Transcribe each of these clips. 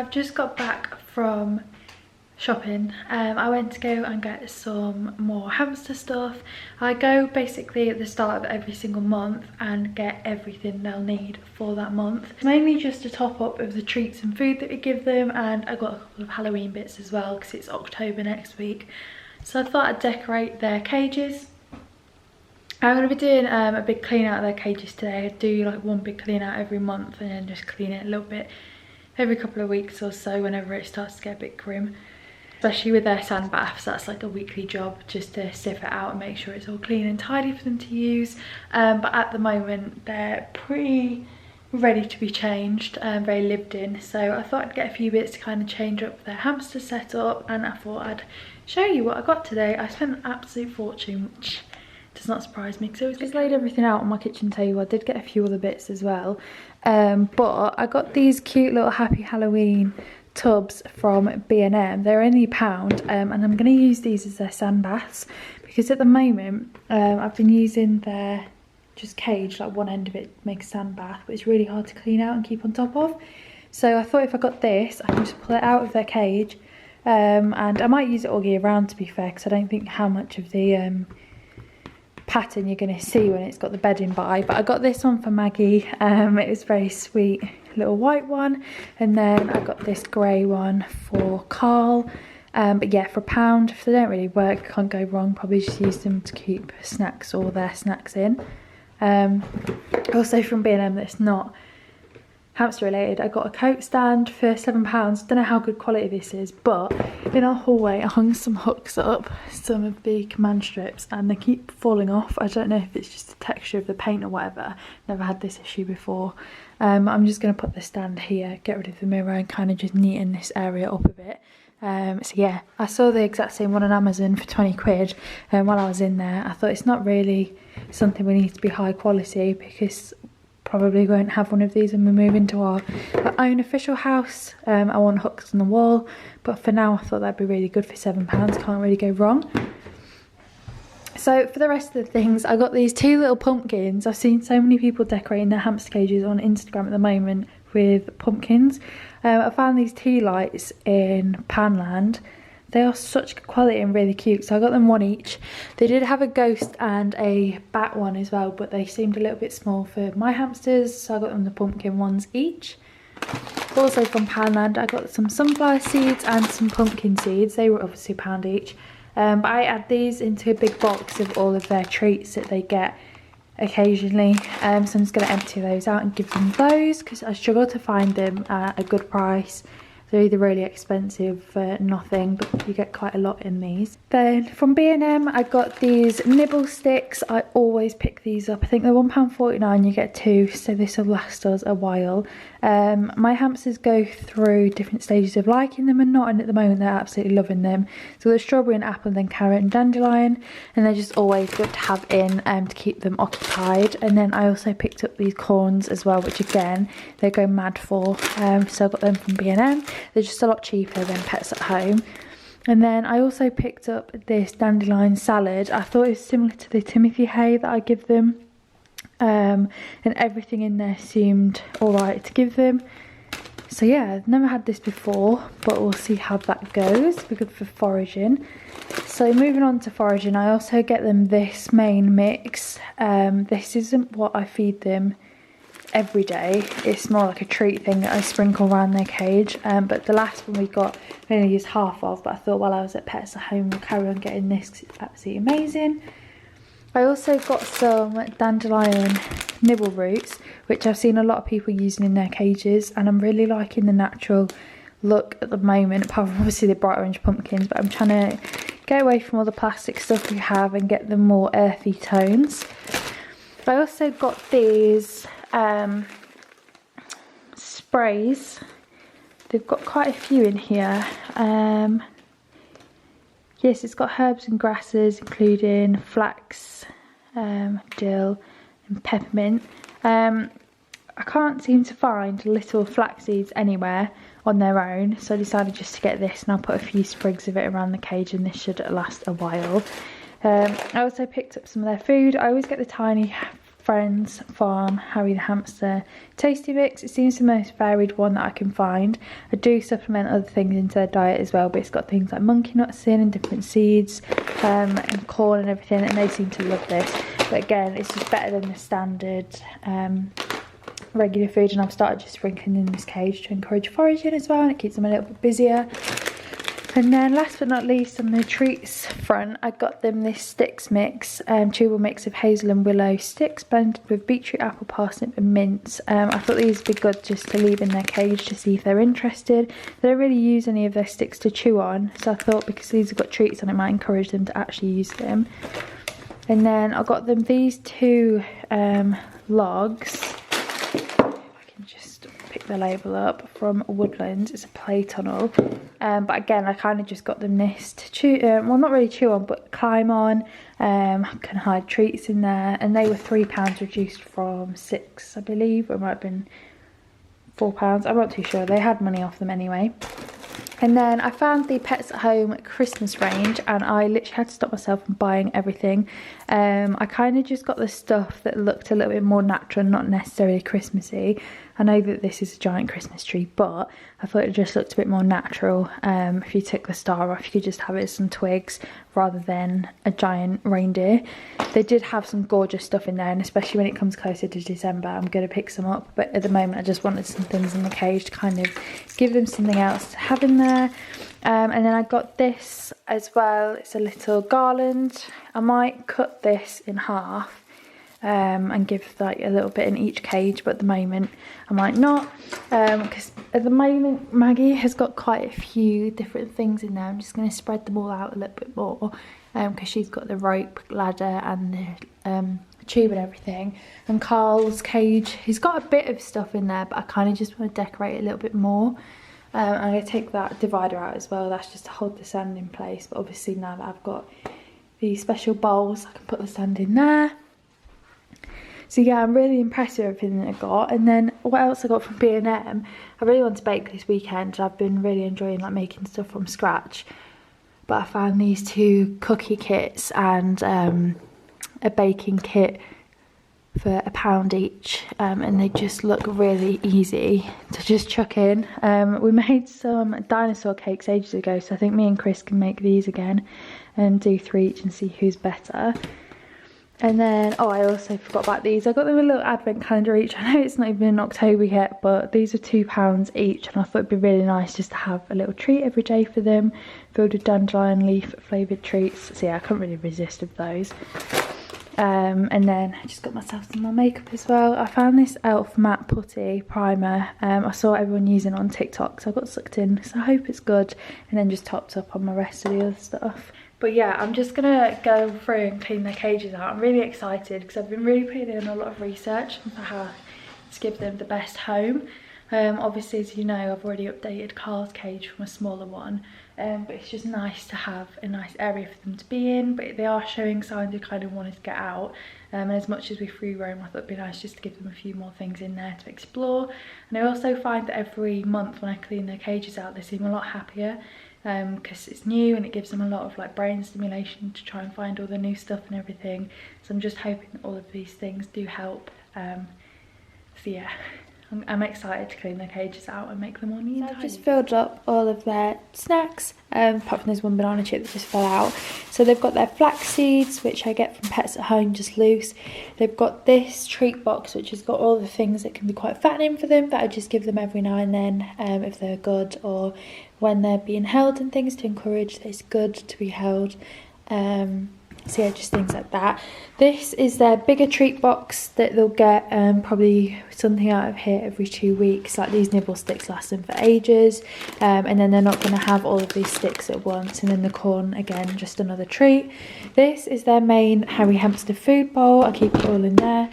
I've just got back from shopping. I went to go and get some more hamster stuff. I go basically at the start of every single month and get everything they'll need for that month. It's mainly just a top up of the treats and food that we give them, and I got a couple of Halloween bits as well because it's October next week. So I thought I'd decorate their cages. I'm going to be doing a big clean out of their cages today. I do like one big clean out every month and then just clean it a little bit every couple of weeks or so whenever it starts to get a bit grim. Especially with their sand baths, that's like a weekly job, just to sift it out and make sure it's all clean and tidy for them to use. But at the moment they're pretty ready to be changed, very lived in. So I thought I'd get a few bits to kind of change up their hamster setup, and I thought I'd show you what I got today. I spent an absolute fortune, which does not surprise me because I just laid everything out on my kitchen table. I did get a few other bits as well, but I got these cute little Happy Halloween tubs from B&M. They're only £1, and I'm going to use these as their sand baths because at the moment I've been using their just cage, like one end of it makes a sand bath, but it's really hard to clean out and keep on top of. So I thought if I got this, I can just pull it out of their cage, and I might use it all year round, to be fair, because I don't think how much of the pattern you're going to see when it's got the bedding by. But I got this one for Maggie. It was very sweet, little white one, and then I got this grey one for Carl. But yeah, for £1, if they don't really work, can't go wrong. Probably just use them to keep snacks or their snacks in. Also from B&M, that's not hamster related, I got a coat stand for £7. Don't know how good quality this is, but in our hallway I hung some hooks up, some of the command strips, and they keep falling off. I don't know if it's just the texture of the paint or whatever. Never had this issue before. I'm just going to put the stand here, get rid of the mirror, and kind of just neaten this area up a bit. So yeah, I saw the exact same one on Amazon for 20 quid, and while I was in there I thought it's not really something we need to be high quality, because probably won't have one of these when we move into our own official house. I want hooks on the wall, but for now I thought that'd be really good for £7. Can't really go wrong. So for the rest of the things, I got these two little pumpkins. I've seen so many people decorating their hamster cages on Instagram at the moment with pumpkins. I found these tea lights in Poundland. They are such good quality and really cute, so I got them one each. They did have a ghost and a bat one as well, but they seemed a little bit small for my hamsters, so I got them the pumpkin ones each. Also from Poundland, I got some sunflower seeds and some pumpkin seeds. They were obviously £1 each. But I add these into a big box of all of their treats that they get occasionally. So I'm just going to empty those out and give them those, because I struggle to find them at a good price. They're either really expensive for nothing, but you get quite a lot in these. Then from B&M, I got these Nibble Sticks. I always pick these up. I think they're £1.49, you get 2, so this will last us a while. My hamsters go through different stages of liking them and not, and at the moment they're absolutely loving them. So there's strawberry and apple, and then carrot and dandelion, and they're just always good to have in to keep them occupied. And then I also picked up these corns as well, which again they go mad for. So I got them from B&M. They're just a lot cheaper than Pets at Home. And then I also picked up this dandelion salad. I thought it was similar to the Timothy hay that I give them. And everything in there seemed alright to give them. So yeah, I've never had this before, but we'll see how that goes. It'll be good for foraging. So moving on to foraging, I also get them this main mix. This isn't what I feed them every day. It's more like a treat thing that I sprinkle around their cage. But the last one we got, I only used half of, but I thought while I was at Pets at Home we'll carry on getting this because it's absolutely amazing. I also got some dandelion nibble roots, which I've seen a lot of people using in their cages, and I'm really liking the natural look at the moment, apart from obviously the bright orange pumpkins, but I'm trying to get away from all the plastic stuff we have and get them more earthy tones. I also got these sprays. They've got quite a few in here. Yes, it's got herbs and grasses, including flax, dill and peppermint. I can't seem to find little flax seeds anywhere on their own, so I decided just to get this, and I'll put a few sprigs of it around the cage, and this should last a while. I also picked up some of their food. I always get the tiny Friends Farm Harry the Hamster Tasty Mix. It seems the most varied one that I can find. I do supplement other things into their diet as well, but it's got things like monkey nuts in and different seeds and corn and everything, and they seem to love this. But again, it's just better than the standard regular food, and I've started just sprinkling in this cage to encourage foraging as well, and it keeps them a little bit busier. And then last but not least, on the treats front, I got them this sticks mix, chewable mix of hazel and willow sticks blended with beetroot, apple, parsnip and mince. I thought these would be good just to leave in their cage to see if they're interested. They don't really use any of their sticks to chew on, so I thought because these have got treats on it, might encourage them to actually use them. And then I got them these two logs. The label up from Woodlands. It's a play tunnel, but again I kind of just got them this to chew, well not really chew on but climb on, can hide treats in there, and they were £3 reduced from £6 I believe, or it might have been £4, I'm not too sure. They had money off them anyway. And then I found the Pets at Home Christmas range, and I literally had to stop myself from buying everything. I kind of just got the stuff that looked a little bit more natural and not necessarily Christmassy. I know that this is a giant Christmas tree, but I thought it just looked a bit more natural. If you took the star off, you could just have it as some twigs rather than a giant reindeer. They did have some gorgeous stuff in there, and especially when it comes closer to December, I'm going to pick some up. But at the moment, I just wanted some things in the cage to kind of give them something else to have in there. And then I got this as well. It's a little garland. I might cut this in half and give like a little bit in each cage, but at the moment I might not, because at the moment Maggie has got quite a few different things in there. I'm just going to spread them all out a little bit more, because she's got the rope ladder and the tube and everything. And Carl's cage, he's got a bit of stuff in there, but I kind of just want to decorate it a little bit more. I'm going to take that divider out as well. That's just to hold the sand in place, but obviously now that I've got these special bowls, I can put the sand in there. So yeah, I'm really impressed with everything that I got. And then what else I got from B&M, I really want to bake this weekend. I've been really enjoying like making stuff from scratch. But I found these two cookie kits and a baking kit for £1 each, and they just look really easy to just chuck in. We made some dinosaur cakes ages ago, so I think me and Chris can make these again and do 3 each and see who's better. And then, oh, I also forgot about these. I got them a little advent calendar each. I know it's not even in October yet, but these are £2 each, and I thought it'd be really nice just to have a little treat every day for them, filled with dandelion leaf flavoured treats. So yeah, I couldn't really resist of those. And then I just got myself some more makeup as well. I found this e.l.f. matte putty primer. I saw everyone using it on TikTok, so I got sucked in, so I hope it's good. And then just topped up on the rest of the other stuff. But yeah, I'm just gonna go through and clean their cages out. I'm really excited because I've been really putting in a lot of research for how to give them the best home. Obviously, as you know, I've already updated Carl's cage from a smaller one, but it's just nice to have a nice area for them to be in. But they are showing signs of kind of wanting to get out, and as much as we free roam, I thought it'd be nice just to give them a few more things in there to explore. And I also find that every month when I clean their cages out, they seem a lot happier, because it's new and it gives them a lot of like brain stimulation to try and find all the new stuff and everything. So I'm just hoping that all of these things do help. So yeah, I'm excited to clean their cages out and make them all neat. So I've just filled up all of their snacks, apart from there's one banana chip that just fell out. So they've got their flax seeds, which I get from Pets at Home, just loose. They've got this treat box, which has got all the things that can be quite fattening for them, that I just give them every now and then, if they're good, or when they're being held and things, to encourage that it's good to be held. So yeah, just things like that. This is their bigger treat box that they'll get, probably something out of here every 2 weeks. Like these Nibble Sticks last them for ages, and then they're not going to have all of these sticks at once. And then the corn, again, just another treat. This is their main Harry Hamster food bowl. I keep it all in there.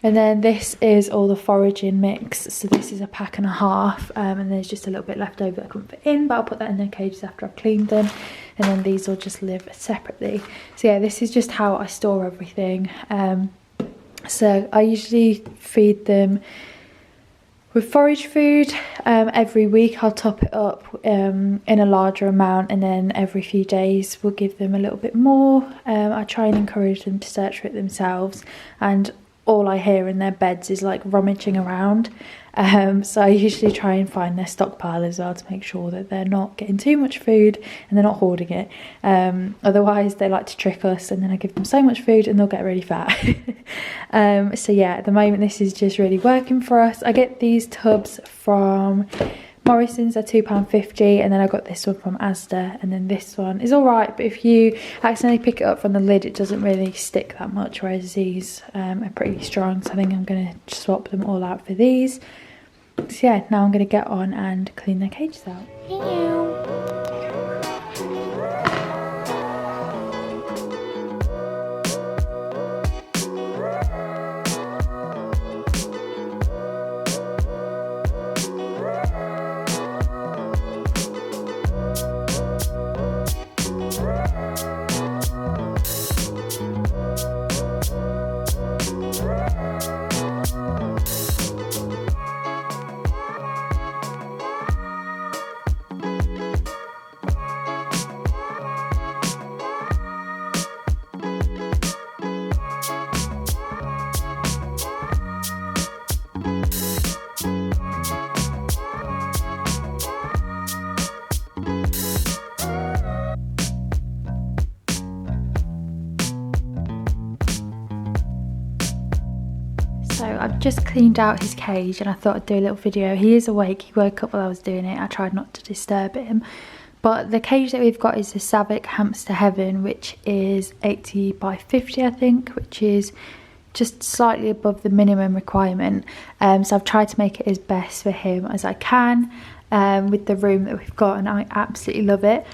And then this is all the foraging mix. So this is a pack and a half, and there's just a little bit left over that I couldn't fit in, but I'll put that in their cages after I've cleaned them. And then these will just live separately. So yeah, this is just how I store everything. So I usually feed them with forage food. Every week I'll top it up in a larger amount, and then every few days we'll give them a little bit more. I try and encourage them to search for it themselves, and all I hear in their beds is like rummaging around. So I usually try and find their stockpile as well to make sure that they're not getting too much food and they're not hoarding it. Otherwise they like to trick us, and then I give them so much food and they'll get really fat. So yeah, at the moment this is just really working for us. I get these tubs from Morrison's, are £2.50, and then I got this one from Asda, and then this one is alright, but if you accidentally pick it up from the lid it doesn't really stick that much, whereas these are pretty strong, so I think I'm going to swap them all out for these. So yeah, now I'm going to get on and clean their cages out. So I've just cleaned out his cage and I thought I'd do a little video. He is awake, he woke up while I was doing it. I tried not to disturb him. But the cage that we've got is the G7X Hamster Heaven, which is 80 by 50 I think, which is just slightly above the minimum requirement. So I've tried to make it as best for him as I can with the room that we've got, and I absolutely love it.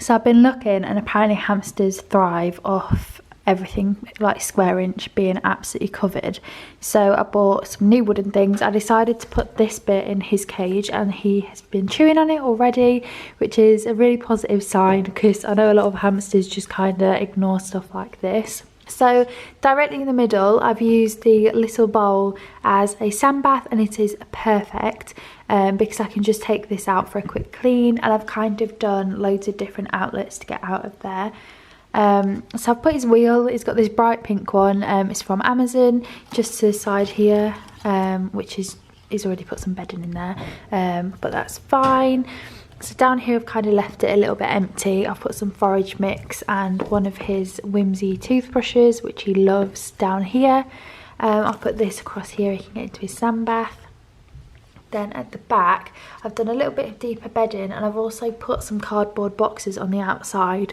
So I've been looking, and apparently hamsters thrive off everything like square inch being absolutely covered. So I bought some new wooden things. I decided to put this bit in his cage, and he has been chewing on it already, which is a really positive sign, because I know a lot of hamsters just kind of ignore stuff like this. So directly in the middle I've used the little bowl as a sand bath, and it is perfect because I can just take this out for a quick clean, and I've kind of done loads of different outlets to get out of there. So I've put his wheel, he's got this bright pink one, it's from Amazon, just to the side here, which is, he's already put some bedding in there, but that's fine. So down here I've kind of left it a little bit empty. I've put some forage mix and one of his whimsy toothbrushes, which he loves, down here. I'll put this across here, he can get into his sand bath. Then at the back I've done a little bit of deeper bedding, and I've also put some cardboard boxes on the outside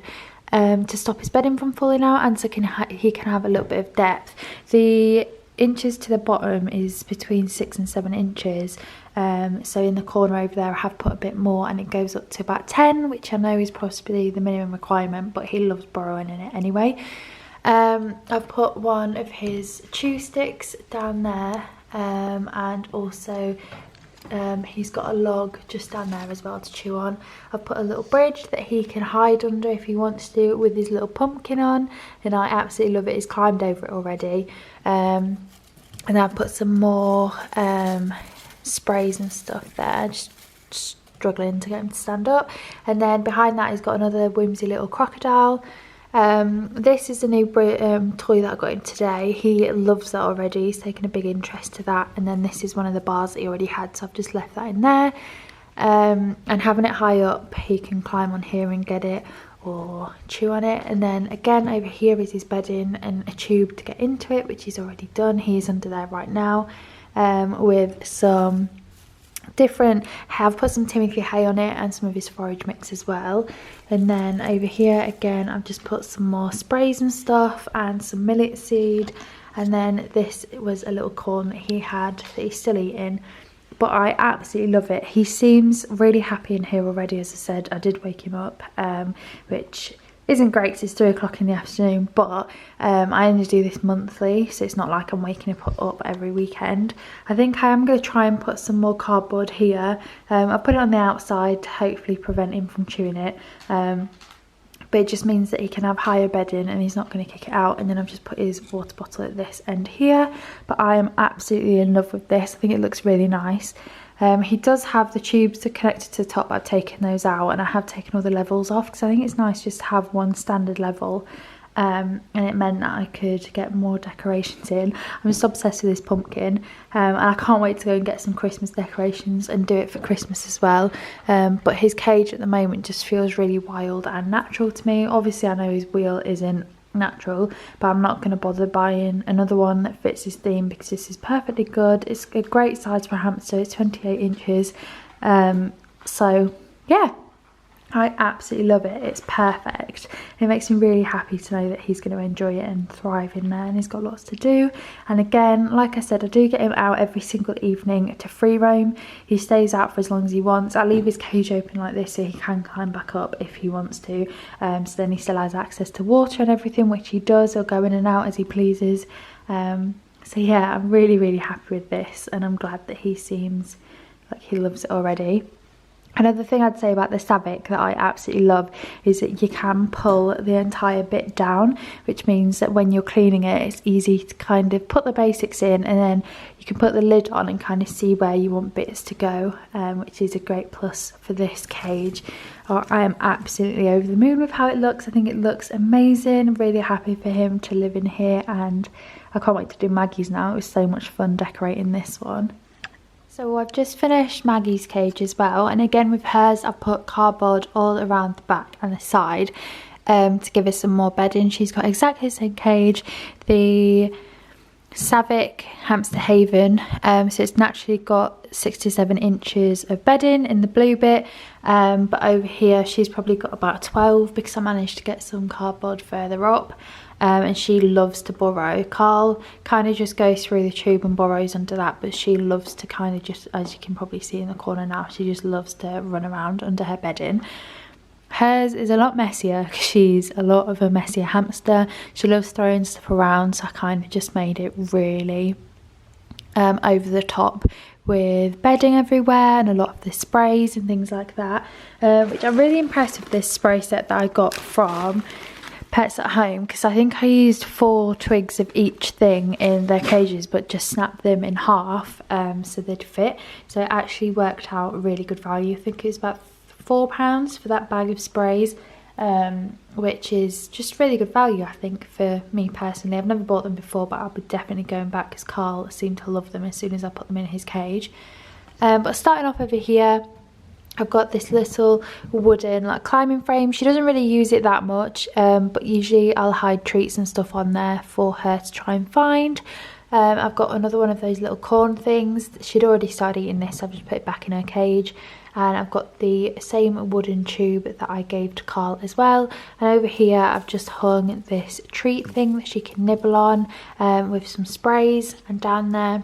to stop his bedding from falling out, and so he can have a little bit of depth. The inches to the bottom is between 6 and 7 inches, so in the corner over there I have put a bit more, and it goes up to about 10, which I know is possibly the minimum requirement, but he loves burrowing in it anyway. I've put one of his chew sticks down there, and also he's got a log just down there as well to chew on. I've put a little bridge that he can hide under if he wants to, with his little pumpkin on, and I absolutely love it. He's climbed over it already. And I've put some more sprays and stuff there, just struggling to get him to stand up. And then behind that he's got another whimsy little crocodile. This is the new toy that I got him today. He loves that already, he's taken a big interest to that. And then this is one of the bars that he already had, so I've just left that in there. And having it high up, he can climb on here and get it, or chew on it. And then again over here is his bedding and a tube to get into it, which he's already done. He is under there right now, with some different, I've put some Timothy hay on it and some of his forage mix as well. And then over here again I've just put some more sprays and stuff and some millet seed. And then this was a little corn that he had that he's still eating, but I absolutely love it. He seems really happy in here already. As I said, I did wake him up, which isn't great because it's 3 o'clock in the afternoon, but I only do this monthly, so it's not like I'm waking up every weekend. I think I am going to try and put some more cardboard here. I'll put it on the outside to hopefully prevent him from chewing it, but it just means that he can have higher bedding and he's not going to kick it out. And then I've just put his water bottle at this end here, but I am absolutely in love with this. I think it looks really nice. He does have the tubes that are connected to the top. I've taken those out, and I have taken all the levels off because I think it's nice just to have one standard level. and it meant that I could get more decorations in. I'm just obsessed with this pumpkin, and I can't wait to go and get some Christmas decorations and do it for Christmas as well. But his cage at the moment just feels really wild and natural to me. Obviously I know his wheel isn't natural, but I'm not going to bother buying another one that fits his theme because this is perfectly good. It's a great size for a hamster. It's 28 inches. So yeah, I absolutely love it. It's perfect. It makes me really happy to know that he's going to enjoy it and thrive in there, and he's got lots to do. And again, like I said, I do get him out every single evening to free roam. He stays out for as long as he wants. I leave his cage open like this so he can climb back up if he wants to. So then he still has access to water and everything, which he does. He'll go in and out as he pleases. So yeah, I'm really, really happy with this, and I'm glad that he seems like he loves it already. Another thing I'd say about the G7X that I absolutely love is that you can pull the entire bit down, which means that when you're cleaning it, it's easy to kind of put the basics in, and then you can put the lid on and kind of see where you want bits to go, which is a great plus for this cage. I am absolutely over the moon with how it looks. I think it looks amazing. I'm really happy for him to live in here, and I can't wait to do Maggie's now. It was so much fun decorating this one. So I've just finished Maggie's cage as well, and again with hers I've put cardboard all around the back and the side to give her some more bedding. She's got exactly the same cage, the G7X Hamster Haven, so it's naturally got 6 to 7 inches of bedding in the blue bit, but over here she's probably got about 12 because I managed to get some cardboard further up. And she loves to burrow. Carl kind of just goes through the tube and burrows under that, but she loves to kind of just, as you can probably see in the corner now, she just loves to run around under her bedding. Hers is a lot messier because she's a lot of a messier hamster. She loves throwing stuff around, so I kind of just made it really over the top with bedding everywhere and a lot of the sprays and things like that, which I'm really impressed with this spray set that I got from Pets at Home, because I think I used 4 twigs of each thing in their cages but just snapped them in half so they'd fit. So it actually worked out really good value. I think it was about £4 for that bag of sprays, which is just really good value I think for me personally. I've never bought them before, but I'll be definitely going back because Carl seemed to love them as soon as I put them in his cage. But starting off over here, I've got this little wooden like climbing frame. She doesn't really use it that much, but usually I'll hide treats and stuff on there for her to try and find. I've got another one of those little corn things. She'd already started eating this, so I've just put it back in her cage. And I've got the same wooden tube that I gave to Carl as well. And over here I've just hung this treat thing that she can nibble on with some sprays. And down there,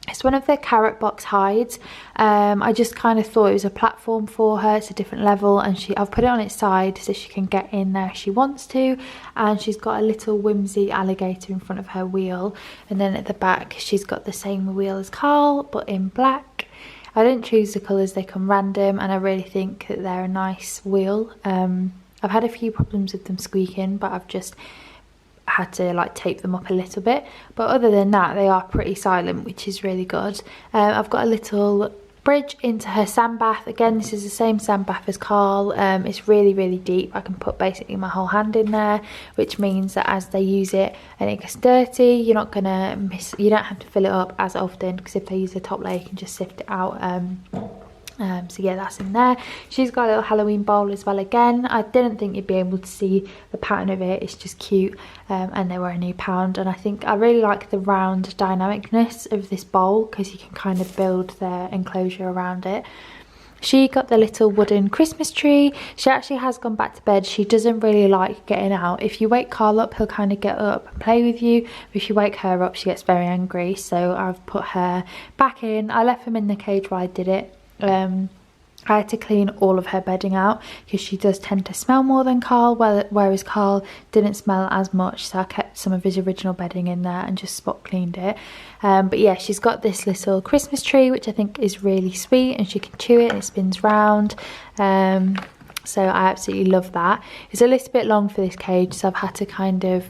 it's one of the carrot box hides. I just kind of thought it was a platform for her. It's a different level, and I've put it on its side so she can get in there if she wants to. And she's got a little whimsy alligator in front of her wheel, and then at the back she's got the same wheel as Carl but in black. I didn't choose the colours, they come random, and I really think that they're a nice wheel. I've had a few problems with them squeaking, but I've just had to like tape them up a little bit, but other than that they are pretty silent, which is really good. I've got a little bridge into her sand bath. Again, this is the same sand bath as Carl. It's really, really deep. I can put basically my whole hand in there, which means that as they use it and it gets dirty, you're not gonna miss, you don't have to fill it up as often, because if they use the top layer you can just sift it out. So yeah, that's in there. She's got a little Halloween bowl as well. Again, I didn't think you'd be able to see the pattern of it. It's just cute, and they were a new £1, and I think I really like the round dynamicness of this bowl because you can kind of build their enclosure around it. She got the little wooden Christmas tree. She actually has gone back to bed. She doesn't really like getting out. If you wake Carl up, he'll kind of get up and play with you. But if you wake her up, she gets very angry. So I've put her back in. I left him in the cage while I did it. I had to clean all of her bedding out because she does tend to smell more than Carl, whereas Carl didn't smell as much, so I kept some of his original bedding in there and just spot cleaned it. But yeah, she's got this little Christmas tree which I think is really sweet, and she can chew it and it spins round. So I absolutely love that. It's a little bit long for this cage, so I've had to kind of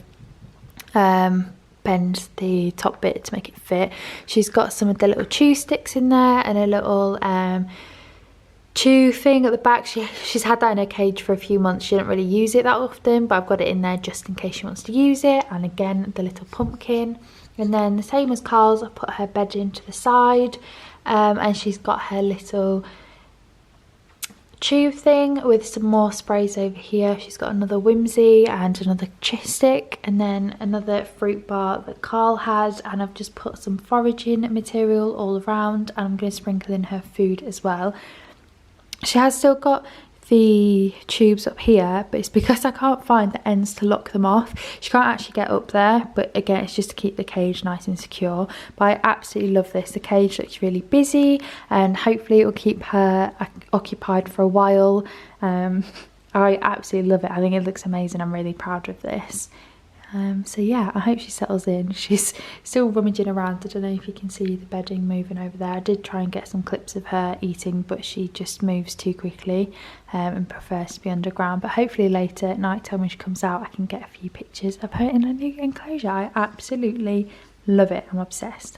bend the top bit to make it fit. She's got some of the little chew sticks in there and a little chew thing at the back. She's had that in her cage for a few months. She didn't really use it that often, but I've got it in there just in case she wants to use it. And again, the little pumpkin. And then the same as Carl's, I put her bedding to the side, and she's got her little tube thing with some more sprays over here. She's got another Whimsy and another stick, and then another fruit bar that Carl has, and I've just put some foraging material all around, and I'm going to sprinkle in her food as well. She has still got the tubes up here, but it's because I can't find the ends to lock them off. She can't actually get up there, but again, it's just to keep the cage nice and secure. But I absolutely love this. The cage looks really busy, and hopefully it will keep her occupied for a while. I absolutely love it. I think it looks amazing. I'm really proud of this. So yeah, I hope she settles in. She's still rummaging around. I don't know if you can see the bedding moving over there. I did try and get some clips of her eating, but she just moves too quickly and prefers to be underground. But hopefully later at night time when she comes out, I can get a few pictures of her in a new enclosure. I absolutely love it. I'm obsessed.